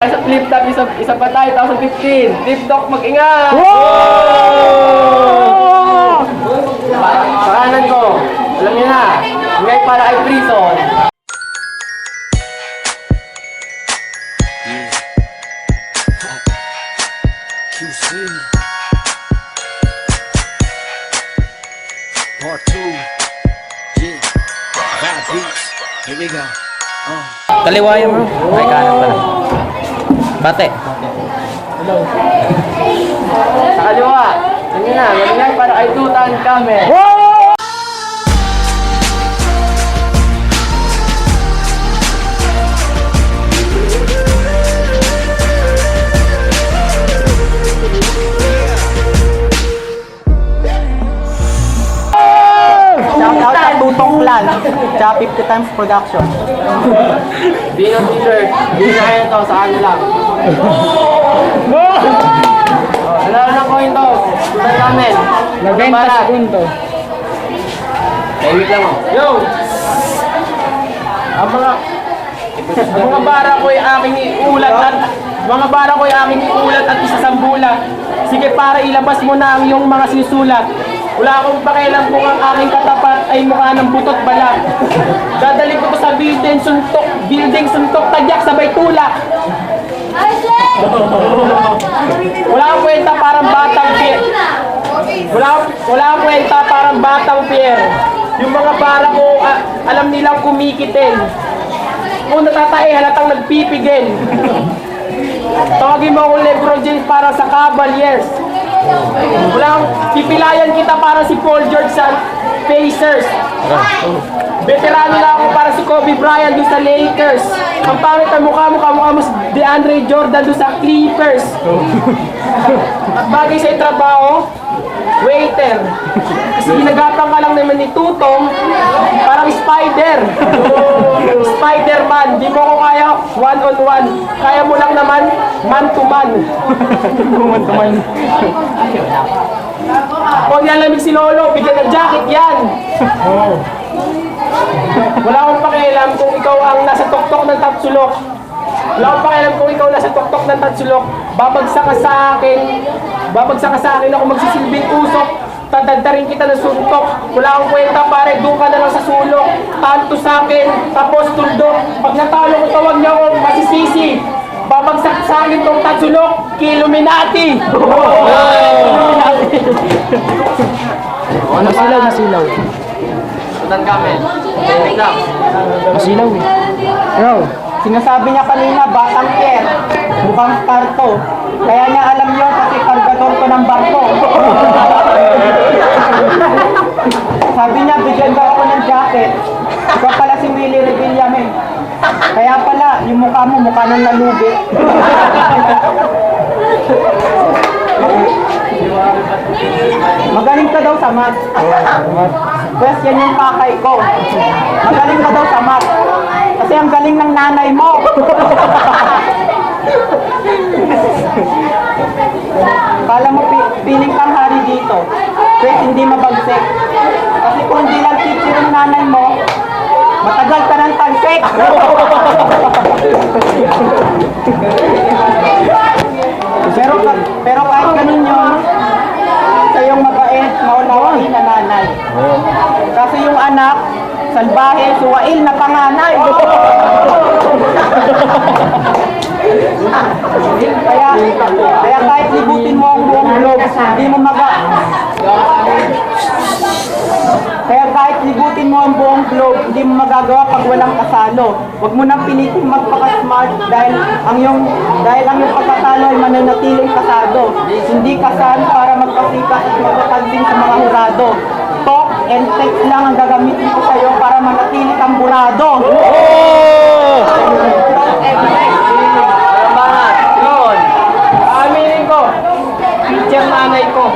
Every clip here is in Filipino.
Sa flip top, isa pa tayo, 2015. TikTok, mag-ingat! Pakanan ko, alam niyo na, ngay para kay prison. QC Part 2. Yeah, bad beats. Here we go. Kaliwayan mo. Ay, kanan pala. Bate. Sa kaliwa, alam niyo na, mag-ingay para kay Tutan Kame. Shoutout sa Tutong Clan, tsaka 50 times production. Dino t-shirt, hindi na kayo to, sa ano lang. Alala na ko ito, Tutan Kame. Nabenta segundo. Wait lang mo. Yo! Ang mga bara ko'y aking iulat at isasambulat. Sige, para ilabas mo na ang iyong mga sinusulat. Wala akong pakialam kung ang aking katapat ay mukha ng butot balat. Dadali ko to sa building suntok, tagyak sabay tulak. Wala akong kwenta parang batang pier. Wala akong kwenta parang batang pier. Yung mga bara ko, alam nilang kumikitin. Kung natatae, halatang nagpipigil. Tawagin mo akong Lebron James para sa Cavaliers. Walang pipilayan kita para si Paul George sa Pacers. Veterano na ako para si Kobe Bryant doon sa Lakers. Ang pangit ang mukha mo si DeAndre Jordan doon sa Clippers. At bagay sa trabaho, waiter. Kasi ginagapang ka lang naman ni Tutong, parang spider. Spider-Man, di mo ko kaya one-on-one. Kaya mo lang naman man-to-man. Man-to-man. Kung nilalamig si Lolo, bigyan ng jacket yan. Wala akong pakialam kung ikaw ang nasa tuktok ng tatsulok. Wala akong pakialam kung ikaw nasa tuktok ng tatsulok. Babagsak ka sa akin ako magsisilbing usok. Tadadarin kita ng suntok. Wala akong kwenta pare, doon ka na lang sa sulok. Tanto sa akin, tapos tuldok. Pag natalo ko, tawag niya ako masisisi. Babagsak sa akin tong tatsulok, Illuminati! Nasilaw. Tutan Kame. Wait lang. Masilaw eh. Bro, sinasabi niya kanina, batang pier. Mukhang karto. Kaya niya alam yun kasi kargador ko ng barko. Sabi niya, bigyan daw ako ng jacket. Ikaw pala si Willie Revillame. Kaya pala, yung mukha mo, mukha ng nalugi. Magaling ka daw sa math. Question yung pakay ko. Magaling ka daw sa math. Kasi ang galing ng nanay mo. Kala mo piling kang hari dito. Pwede hindi mabagsik. Kasi kung hindi lang teacher yung nanay mo, matagal ka ng tansik. pero kahit ganun yun, sa yung mabait, maunawain na nanay. Kasi yung anak, salbahe, suwail na panganay. Kaya kahit libutin mo ang buong globe, hindi mo magagawa pag walang kasalo. Huwag mo nang pilitin magpaka-smart dahil ang iyong pagkatalo ay mananatiling kasado. Hindi kasal para magpasikat at magpapansin sa mga hurado. Talk and text lang ang gagamitin ko sa'yo para manatili kang burado. Yun. Aminin ko. Teacher nanay ko.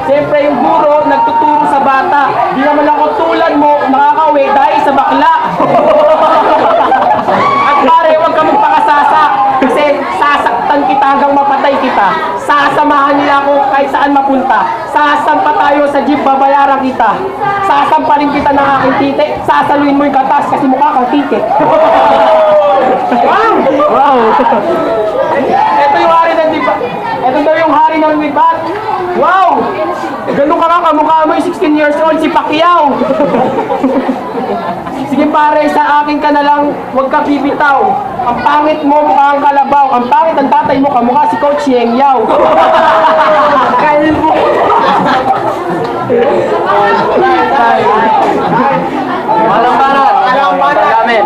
Siyempre yung guro nagtuturo sa bata. Di naman ako tulad mo nakakauwi dahil sa bakla. At pare, huwag ka magpakasasa. Kasi sasaktan kita hanggang mapatay kita. Sasamahan nila ako kahit saan mapunta. Sasampa tayo sa jeep, babayaran kita. Sasampa rin kita ng aking titi. Sasaluin mo yung katas kasi mukha kang titi. Wow! kamukha mo yung 16 years old, si Pacquiao. Sige pare, sa akin ka na lang, huwag ka bibitaw. Ang pangit mo, mukha ang kalabaw. Ang pangit ang tatay mo, kamukha si Coach Yeng Yao. Kalbo. Walang banat. Walang banat. Gamit.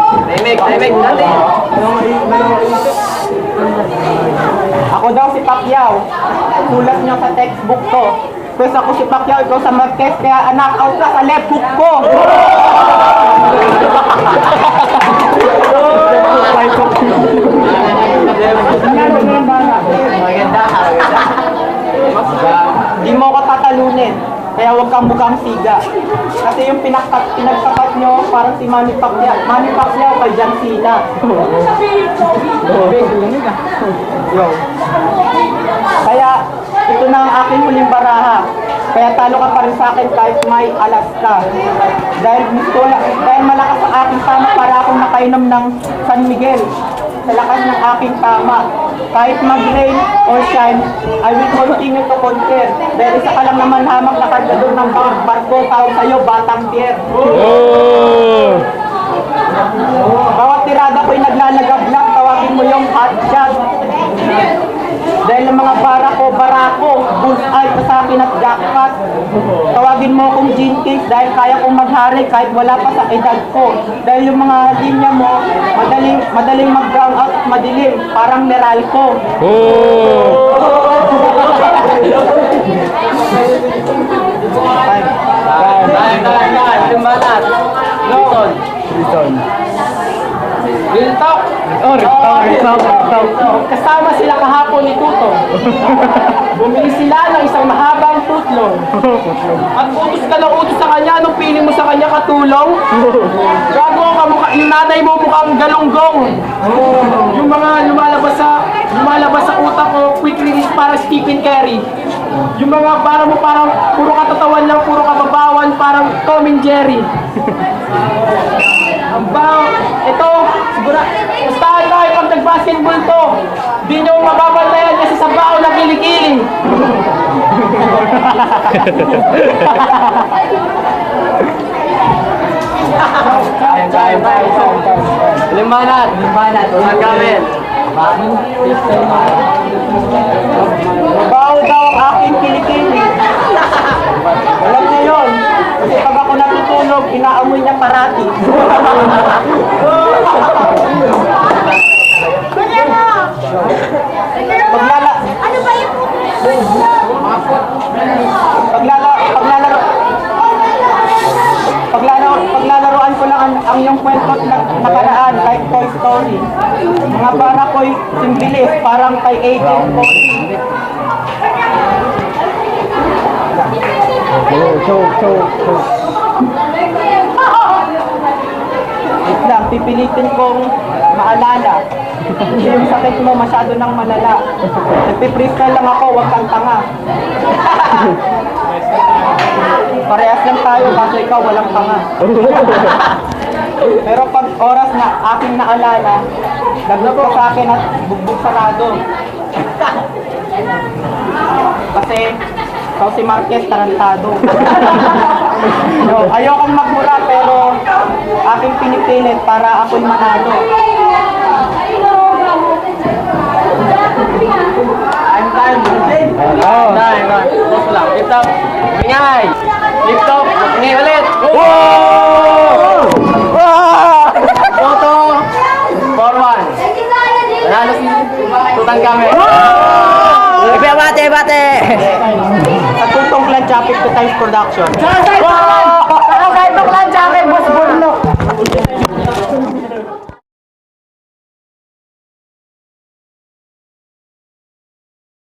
Tahimik dati. Ako daw si Pacquiao. Sulat niya sa textbook to. Pwes ako si Pacquiao, ikaw sa Marquez, kaya knock-out ka sa left hook ko. Maganda. Di mo ko tatalunin. Kaya huwag kang mukhang siga. Kasi yung pinagtapat nyo, parang si Manny Pacquiao. Manny Pacquiao kay John Cena. Yo. Kaya, ito na ang aking huling baraha. Kaya talo ka pa rin sa akin kahit may alas ka. Dahil malakas ang aking tama para akong nakainom ng San Miguel. Sa lakas ng aking tama. Kahit mag-rain or shine, I will continue to conquer. Dahil isa ka lang naman hamak na kargador ng barko, tawag sa'yo, Batang Pierre. Bawat tirada ko'y naglalagablak, tawagin mo yung hot shot. Dahil ang mga barako, bullseye pa sa akin at jackpot. Tawagin mo akong Gene Kings dahil kaya kong maghari kahit wala pa sa edad ko. Dahil yung mga linya mo, madaling mag-brown out at madilim, parang Meralco. Walang banat. Riltok! Kasama sila kahapon ni Tuto. Bumili sila ng isang mahabang tutlong. At utos ka ng utos sa kanya, anong piling mo sa kanya katulong? Gago ka mukha, yung nanay mo mukhang galunggong. Yung mga lumalabas sa utak ko, quick release para Stephen Curry. Yung mga parang puro katatawan lang, puro kababawan, parang Tom and Jerry. Ito, sigura, gustahan tayo pag nag-basketball to. Di nyo mababantayan kasi sa bao na kilikili. Limbanat. Walang gamit. Bao daw ang aking kilikili. Alam niya yun. Kasi pag ako natutulog, inaamoy niya parati. Paglalaroan ko lang ang iyong kwento at nakaraan like Toy Story. Mga para ko'y simbilis, parang kay Agent Cody. Wait lang, pipilitin kong maalala. Kasi yung sakit mo masyado nang malala. Nagpipristal lang ako, wag kang tanga. Parehas lang tayo, kaso ikaw walang tanga. Pero pag oras na aking naalala, lagnat ka sa akin at bugbog sarado. Kasi ikaw si Marquez, tarantado. No, ayokong magmura pero aking pinipilit para ako'y manalo. I'm time. Tapos lang. Lift up. Ingay. Lift up. Ingay ulit. Toto. 4-1. Nanalo si Tutang kami. Bate. Sa Tutong Clan 52 times production. Wow! Ano kayo itong lancha?